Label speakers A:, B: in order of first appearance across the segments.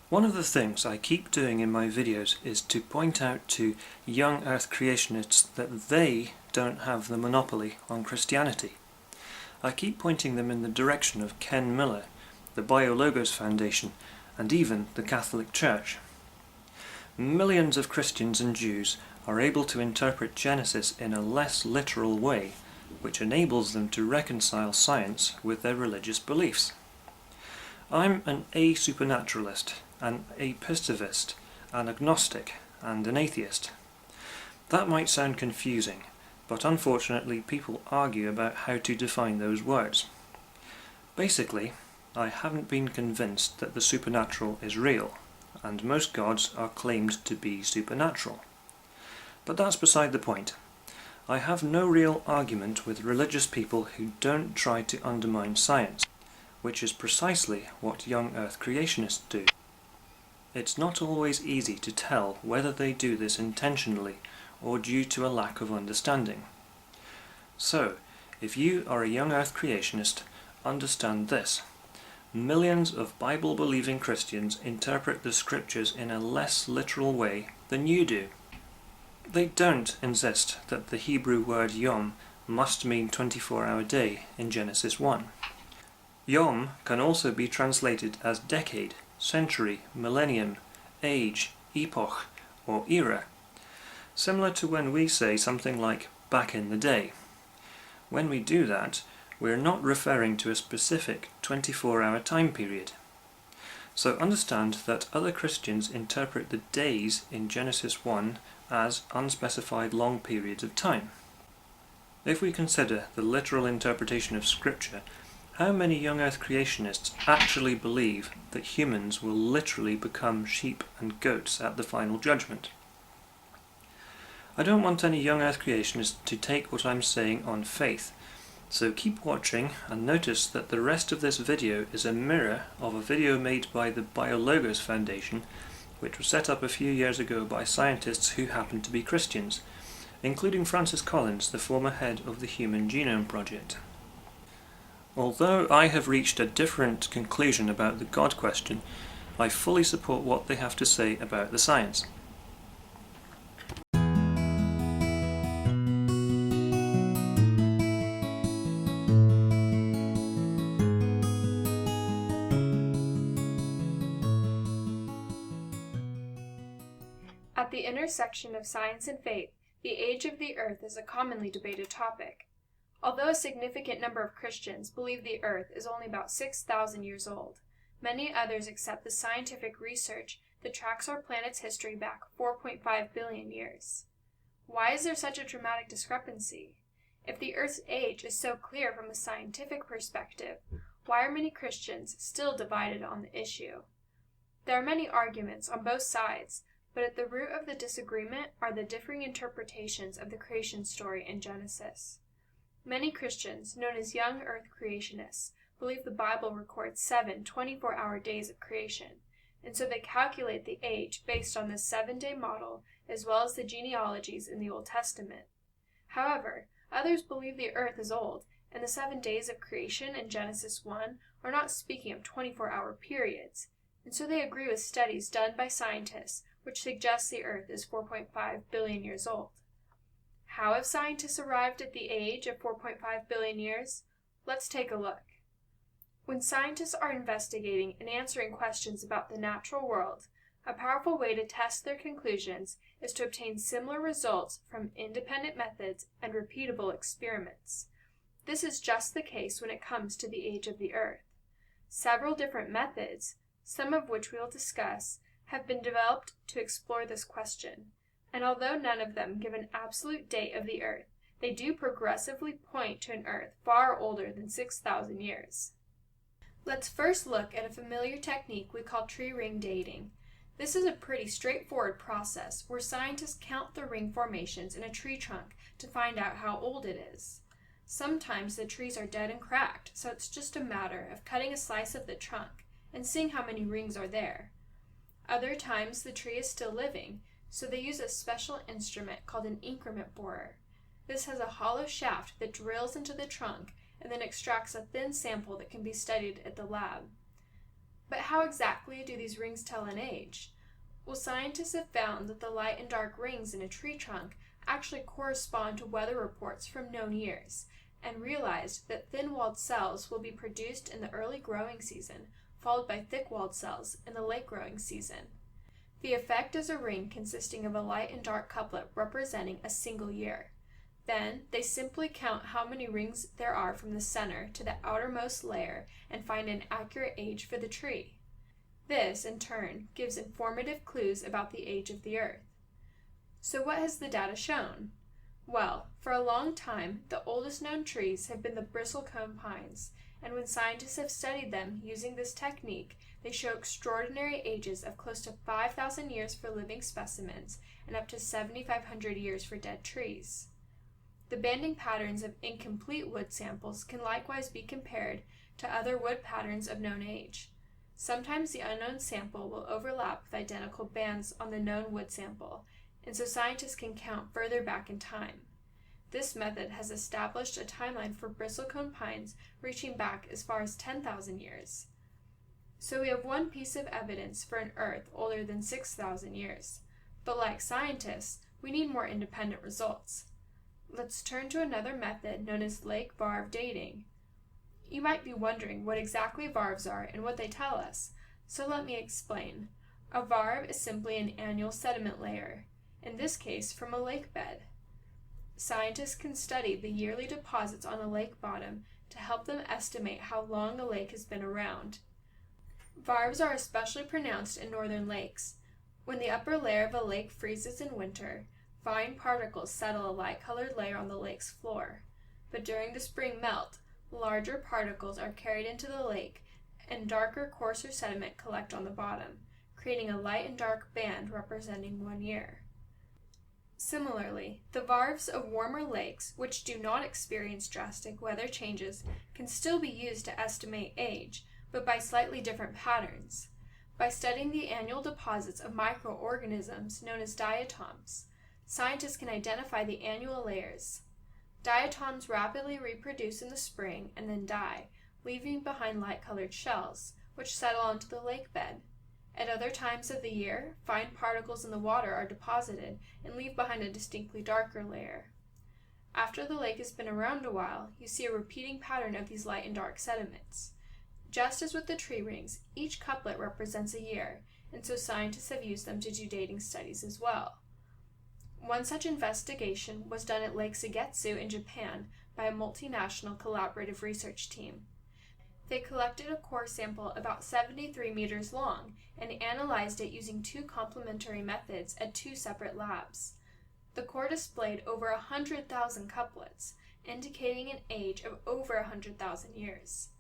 A: One of the things I keep doing in my videos is to point out to young Earth creationists that they don't have the monopoly on Christianity. I keep pointing them in the direction of Ken Miller, the Biologos Foundation, and even the Catholic Church. Millions of Christians and Jews are able to interpret Genesis in a less literal way, which enables them to reconcile science with their religious beliefs. I'm an a-supernaturalist, an apistivist, an agnostic, and an atheist. That might sound confusing, but unfortunately people argue about how to define those words. Basically, I haven't been convinced that the supernatural is real, and most gods are claimed to be supernatural. But that's beside the point. I have no real argument with religious people who don't try to undermine science, which is precisely what young Earth creationists do. It's not always easy to tell whether they do this intentionally or due to a lack of understanding. So, if you are a young Earth creationist, understand this. Millions of Bible-believing Christians interpret the scriptures in a less literal way than you do. They don't insist that the Hebrew word yom must mean 24-hour day in Genesis 1. Yom can also be translated as decade, century, millennium, age, epoch, or era, similar to when we say something like back in the day. When we do that, we're not referring to a specific 24-hour time period. So understand that other Christians interpret the days in Genesis 1 as unspecified long periods of time. If we consider the literal interpretation of Scripture, how many young Earth creationists actually believe that humans will literally become sheep and goats at the final judgment? I don't want any young Earth creationists to take what I'm saying on faith, so keep watching and notice that the rest of this video is a mirror of a video made by the Biologos Foundation, which was set up a few years ago by scientists who happen to be Christians, including Francis Collins, the former head of the Human Genome Project. Although I have reached a different conclusion about the God question, I fully support what they have to say about the science.
B: At the intersection of science and faith, the age of the Earth is a commonly debated topic. Although a significant number of Christians believe the Earth is only about 6,000 years old, many others accept the scientific research that tracks our planet's history back 4.5 billion years. Why is there such a dramatic discrepancy? If the Earth's age is so clear from a scientific perspective, why are many Christians still divided on the issue? There are many arguments on both sides, but at the root of the disagreement are the differing interpretations of the creation story in Genesis. Many Christians, known as young Earth creationists, believe the Bible records 7 24-hour days of creation, and so they calculate the age based on this 7-day model as well as the genealogies in the Old Testament. However, others believe the Earth is old, and the 7 days of creation in Genesis 1 are not speaking of 24-hour periods, and so they agree with studies done by scientists which suggest the Earth is 4.5 billion years old. How have scientists arrived at the age of 4.5 billion years? Let's take a look. When scientists are investigating and answering questions about the natural world, a powerful way to test their conclusions is to obtain similar results from independent methods and repeatable experiments. This is just the case when it comes to the age of the Earth. Several different methods, some of which we will discuss, have been developed to explore this question. And although none of them give an absolute date of the Earth, they do progressively point to an Earth far older than 6,000 years. Let's first look at a familiar technique we call tree ring dating. This is a pretty straightforward process where scientists count the ring formations in a tree trunk to find out how old it is. Sometimes the trees are dead and cracked, so it's just a matter of cutting a slice of the trunk and seeing how many rings are there. Other times the tree is still living, so they use a special instrument called an increment borer. This has a hollow shaft that drills into the trunk and then extracts a thin sample that can be studied at the lab. But how exactly do these rings tell an age? Well, scientists have found that the light and dark rings in a tree trunk actually correspond to weather reports from known years, and realized that thin-walled cells will be produced in the early growing season, followed by thick-walled cells in the late growing season. The effect is a ring consisting of a light and dark couplet representing a single year. Then, they simply count how many rings there are from the center to the outermost layer and find an accurate age for the tree. This, in turn, gives informative clues about the age of the Earth. So what has the data shown? Well, for a long time, the oldest known trees have been the bristlecone pines, and when scientists have studied them using this technique, they show extraordinary ages of close to 5,000 years for living specimens and up to 7,500 years for dead trees. The banding patterns of incomplete wood samples can likewise be compared to other wood patterns of known age. Sometimes the unknown sample will overlap with identical bands on the known wood sample, and so scientists can count further back in time. This method has established a timeline for bristlecone pines reaching back as far as 10,000 years. So we have one piece of evidence for an Earth older than 6,000 years. But like scientists, we need more independent results. Let's turn to another method known as lake varve dating. You might be wondering what exactly varves are and what they tell us, so let me explain. A varve is simply an annual sediment layer, in this case from a lake bed. Scientists can study the yearly deposits on a lake bottom to help them estimate how long a lake has been around. Varves are especially pronounced in northern lakes. When the upper layer of a lake freezes in winter, fine particles settle a light-colored layer on the lake's floor. But during the spring melt, larger particles are carried into the lake and darker, coarser sediment collect on the bottom, creating a light and dark band representing 1 year. Similarly, the varves of warmer lakes, which do not experience drastic weather changes, can still be used to estimate age, but by slightly different patterns. By studying the annual deposits of microorganisms known as diatoms, scientists can identify the annual layers. Diatoms rapidly reproduce in the spring and then die, leaving behind light-colored shells, which settle onto the lake bed. At other times of the year, fine particles in the water are deposited and leave behind a distinctly darker layer. After the lake has been around a while, you see a repeating pattern of these light and dark sediments. Just as with the tree rings, each couplet represents a year, and so scientists have used them to do dating studies as well. One such investigation was done at Lake Sugetsu in Japan by a multinational collaborative research team. They collected a core sample about 73 meters long and analyzed it using 2 complementary methods at 2 separate labs. The core displayed over 100,000 couplets, indicating an age of over 100,000 years.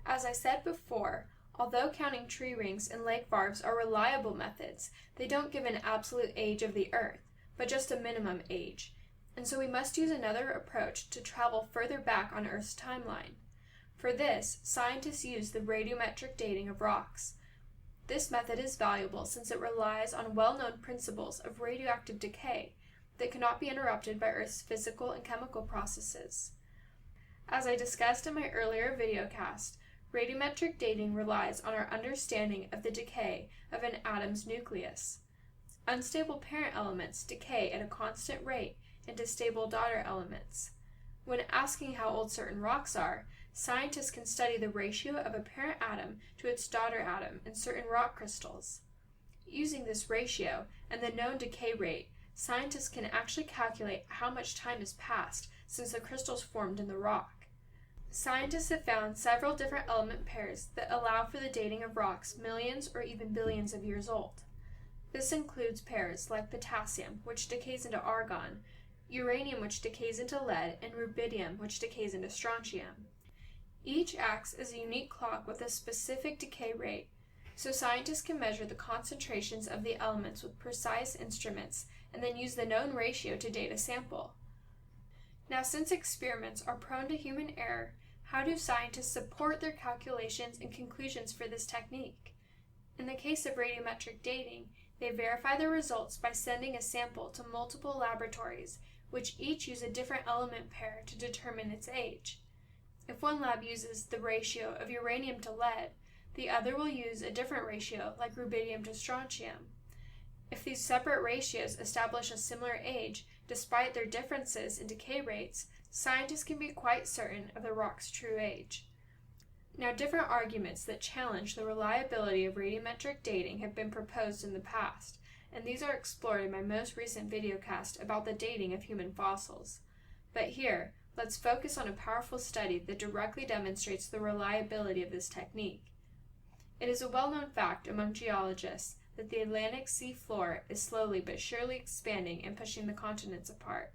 B: As I said before, although counting tree rings and lake varves are reliable methods, they don't give an absolute age of the Earth, but just a minimum age, and so we must use another approach to travel further back on Earth's timeline. For this, scientists use the radiometric dating of rocks. This method is valuable since it relies on well-known principles of radioactive decay that cannot be interrupted by Earth's physical and chemical processes. As I discussed in my earlier videocast, radiometric dating relies on our understanding of the decay of an atom's nucleus. Unstable parent elements decay at a constant rate into stable daughter elements. When asking how old certain rocks are, scientists can study the ratio of a parent atom to its daughter atom in certain rock crystals. Using this ratio and the known decay rate, scientists can actually calculate how much time has passed since the crystals formed in the rock. Scientists have found several different element pairs that allow for the dating of rocks millions or even billions of years old. This includes pairs like potassium, which decays into argon, uranium, which decays into lead, and rubidium, which decays into strontium. Each acts as a unique clock with a specific decay rate, so scientists can measure the concentrations of the elements with precise instruments and then use the known ratio to date a sample. Now, since experiments are prone to human error, how do scientists support their calculations and conclusions for this technique? In the case of radiometric dating, they verify the results by sending a sample to multiple laboratories, which each use a different element pair to determine its age. If one lab uses the ratio of uranium to lead, The other will use a different ratio, like rubidium to strontium. If these separate ratios establish a similar age, despite their differences in decay rates, scientists can be quite certain of the rock's true age. Now, different arguments that challenge the reliability of radiometric dating have been proposed in the past, and these are explored in my most recent videocast about the dating of human fossils. But here, let's focus on a powerful study that directly demonstrates the reliability of this technique. It is a well-known fact among geologists that the Atlantic sea floor is slowly but surely expanding and pushing the continents apart.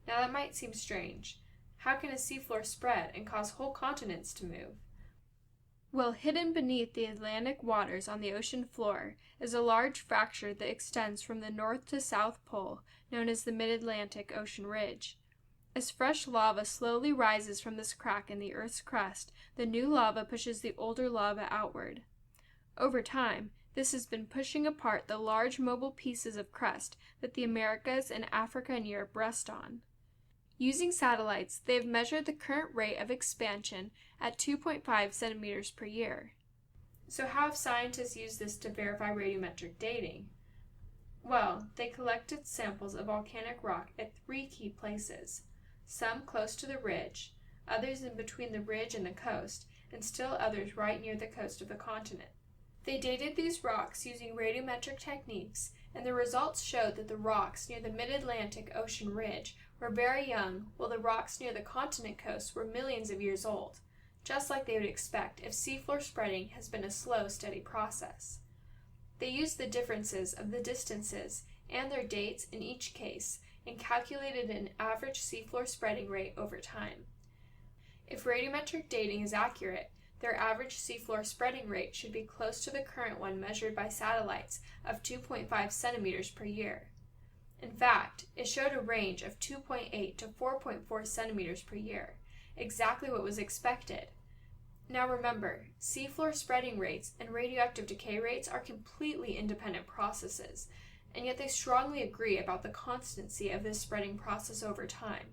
B: Now that might seem strange. How can a seafloor spread and cause whole continents to move? Well, hidden beneath the Atlantic waters on the ocean floor is a large fracture that extends from the North to South Pole, known as the Mid-Atlantic Ocean Ridge. As fresh lava slowly rises from this crack in the Earth's crust, the new lava pushes the older lava outward. Over time, this has been pushing apart the large mobile pieces of crust that the Americas and Africa and Europe rest on. Using satellites, they have measured the current rate of expansion at 2.5 centimeters per year. So how have scientists used this to verify radiometric dating? Well, they collected samples of volcanic rock at 3 key places, some close to the ridge, others in between the ridge and the coast, and still others right near the coast of the continent. They dated these rocks using radiometric techniques, and the results showed that the rocks near the Mid-Atlantic Ocean Ridge were very young, while the rocks near the continent coast were millions of years old, just like they would expect if seafloor spreading has been a slow, steady process. They used the differences of the distances and their dates in each case and calculated an average seafloor spreading rate over time. If radiometric dating is accurate, their average seafloor spreading rate should be close to the current one measured by satellites of 2.5 centimeters per year. In fact, it showed a range of 2.8 to 4.4 centimeters per year, exactly what was expected. Now remember, seafloor spreading rates and radioactive decay rates are completely independent processes, and yet they strongly agree about the constancy of this spreading process over time.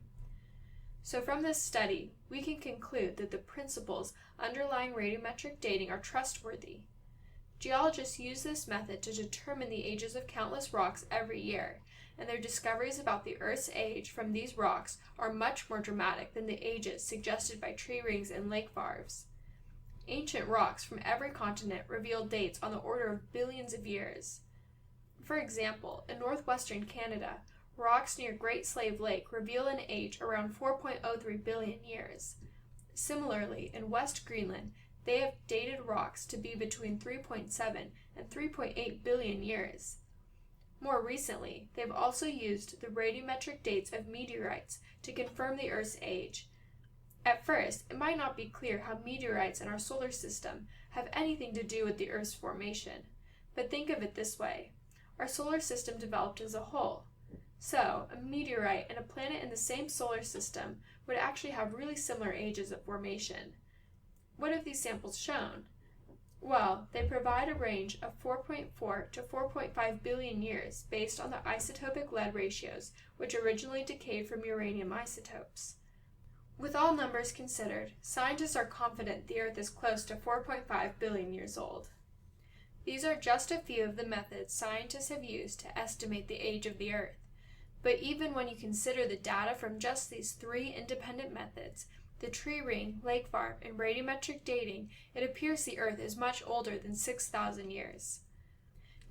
B: So from this study, we can conclude that the principles underlying radiometric dating are trustworthy. Geologists use this method to determine the ages of countless rocks every year, and their discoveries about the Earth's age from these rocks are much more dramatic than the ages suggested by tree rings and lake varves. Ancient rocks from every continent reveal dates on the order of billions of years. For example, in northwestern Canada, rocks near Great Slave Lake reveal an age around 4.03 billion years. Similarly, in West Greenland, they have dated rocks to be between 3.7 and 3.8 billion years. More recently, they've also used the radiometric dates of meteorites to confirm the Earth's age. At first, it might not be clear how meteorites in our solar system have anything to do with the Earth's formation, but think of it this way. Our solar system developed as a whole. So, a meteorite and a planet in the same solar system would actually have really similar ages of formation. What have these samples shown? Well, they provide a range of 4.4 to 4.5 billion years based on the isotopic lead ratios, which originally decayed from uranium isotopes. With all numbers considered, scientists are confident the Earth is close to 4.5 billion years old. These are just a few of the methods scientists have used to estimate the age of the Earth. But even when you consider the data from just these 3 independent methods, the tree ring, lake varve, and radiometric dating, it appears the Earth is much older than 6,000 years.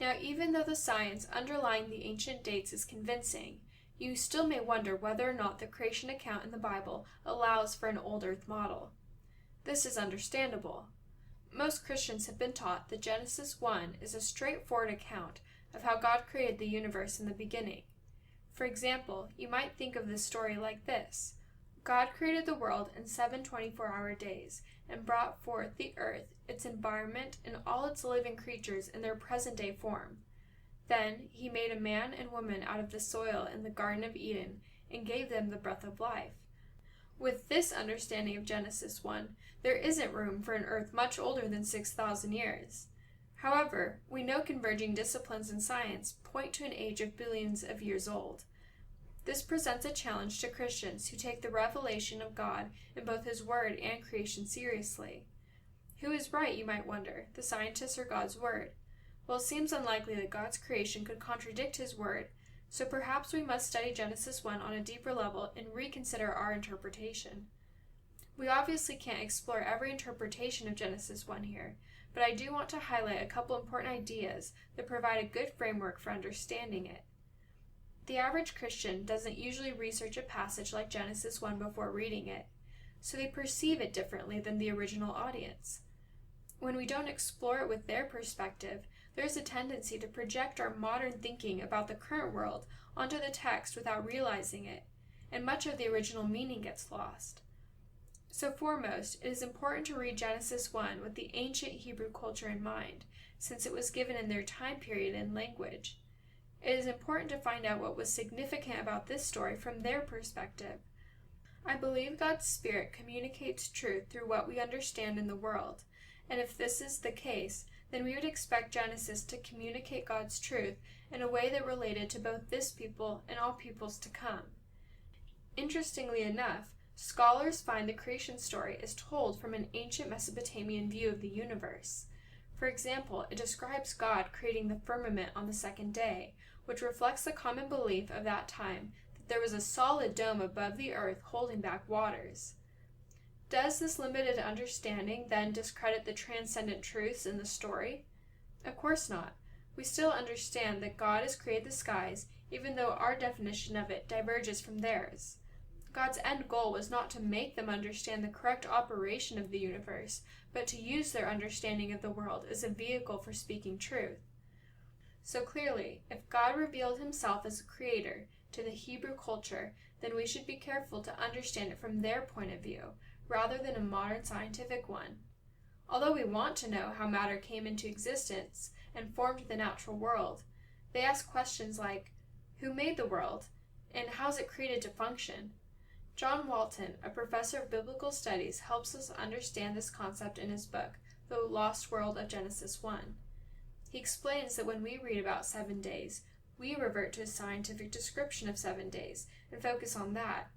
B: Now, even though the science underlying the ancient dates is convincing, you still may wonder whether or not the creation account in the Bible allows for an old Earth model. This is understandable. Most Christians have been taught that Genesis 1 is a straightforward account of how God created the universe in the beginning. For example, you might think of this story like this. God created the world in 7 24-hour days and brought forth the earth, its environment, and all its living creatures in their present-day form. Then he made a man and woman out of the soil in the Garden of Eden and gave them the breath of life. With this understanding of Genesis 1, there isn't room for an earth much older than 6,000 years. However, we know converging disciplines in science point to an age of billions of years old. This presents a challenge to Christians who take the revelation of God in both His Word and creation seriously. Who is is right, you might wonder, the scientists or God's word? Well, it seems unlikely that God's creation could contradict his word, so perhaps we must study Genesis 1 on a deeper level and reconsider our interpretation. We obviously can't explore every interpretation of Genesis 1 here, but I do want to highlight a couple important ideas that provide a good framework for understanding it. The average Christian doesn't usually research a passage like Genesis 1 before reading it, so they perceive it differently than the original audience. When we don't explore it with their perspective, there's a tendency to project our modern thinking about the current world onto the text without realizing it, and much of the original meaning gets lost. So foremost, it is important to read Genesis 1 with the ancient Hebrew culture in mind, since it was given in their time period and language. It is important to find out what was significant about this story from their perspective. I believe God's Spirit communicates truth through what we understand in the world, and if this is the case, then we would expect Genesis to communicate God's truth in a way that related to both this people and all peoples to come. Interestingly enough, scholars find the creation story is told from an ancient Mesopotamian view of the universe. For example, it describes God creating the firmament on the second day, which reflects the common belief of that time that there was a solid dome above the earth holding back waters. Does this limited understanding then discredit the transcendent truths in the story? Of course not. We still understand that God has created the skies, even though our definition of it diverges from theirs. God's end goal was not to make them understand the correct operation of the universe, but to use their understanding of the world as a vehicle for speaking truth. So clearly, if God revealed himself as a creator to the Hebrew culture, then we should be careful to understand it from their point of view, rather than a modern scientific one. Although we want to know how matter came into existence and formed the natural world, they ask questions like, who made the world, and how is it created to function? John Walton, a professor of biblical studies, helps us understand this concept in his book, The Lost World of Genesis 1. He explains that when we read about 7 days, we revert to a scientific description of 7 days and focus on that.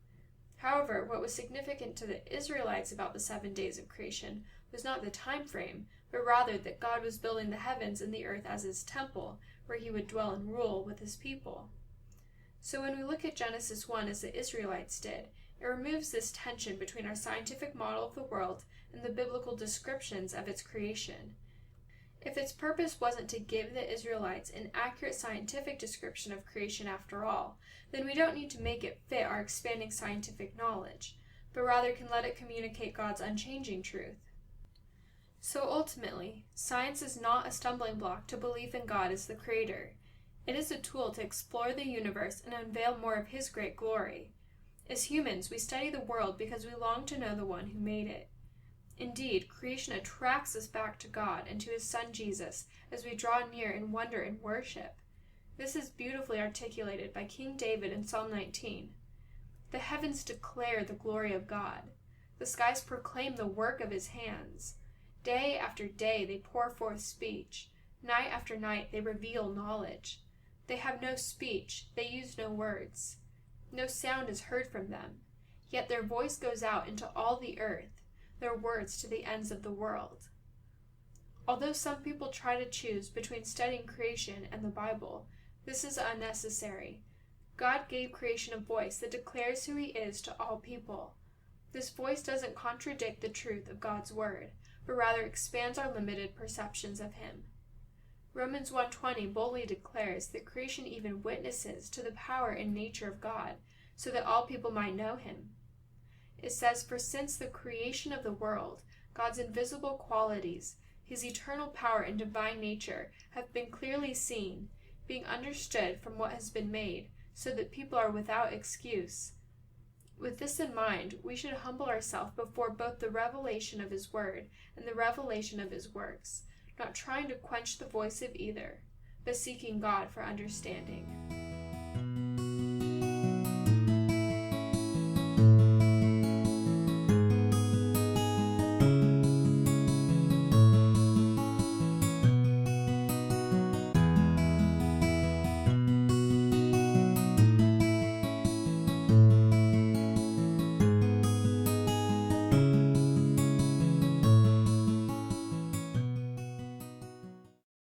B: However, what was significant to the Israelites about the 7 days of creation was not the time frame, but rather that God was building the heavens and the earth as his temple, where he would dwell and rule with his people. So when we look at Genesis 1 as the Israelites did, it removes this tension between our scientific model of the world and the biblical descriptions of its creation. If its purpose wasn't to give the Israelites an accurate scientific description of creation after all, then we don't need to make it fit our expanding scientific knowledge, but rather can let it communicate God's unchanging truth. So ultimately, science is not a stumbling block to belief in God as the Creator. It is a tool to explore the universe and unveil more of his great glory. As humans, we study the world because we long to know the one who made it. Indeed, creation attracts us back to God and to his Son Jesus as we draw near in wonder and worship. This is beautifully articulated by King David in Psalm 19. The heavens declare the glory of God. The skies proclaim the work of his hands. Day after day they pour forth speech. Night after night they reveal knowledge. They have no speech, they use no words. No sound is heard from them. Yet their voice goes out into all the earth, their words to the ends of the world. Although some people try to choose between studying creation and the Bible, this is unnecessary. God gave creation a voice that declares who he is to all people. This voice doesn't contradict the truth of God's word, but rather expands our limited perceptions of him. Romans 1:20 boldly declares that creation even witnesses to the power and nature of God, so that all people might know him. It says, "For since the creation of the world, God's invisible qualities, his eternal power and divine nature, have been clearly seen, being understood from what has been made, so that people are without excuse." With this in mind, we should humble ourselves before both the revelation of his word and the revelation of his works, not trying to quench the voice of either, but seeking God for understanding.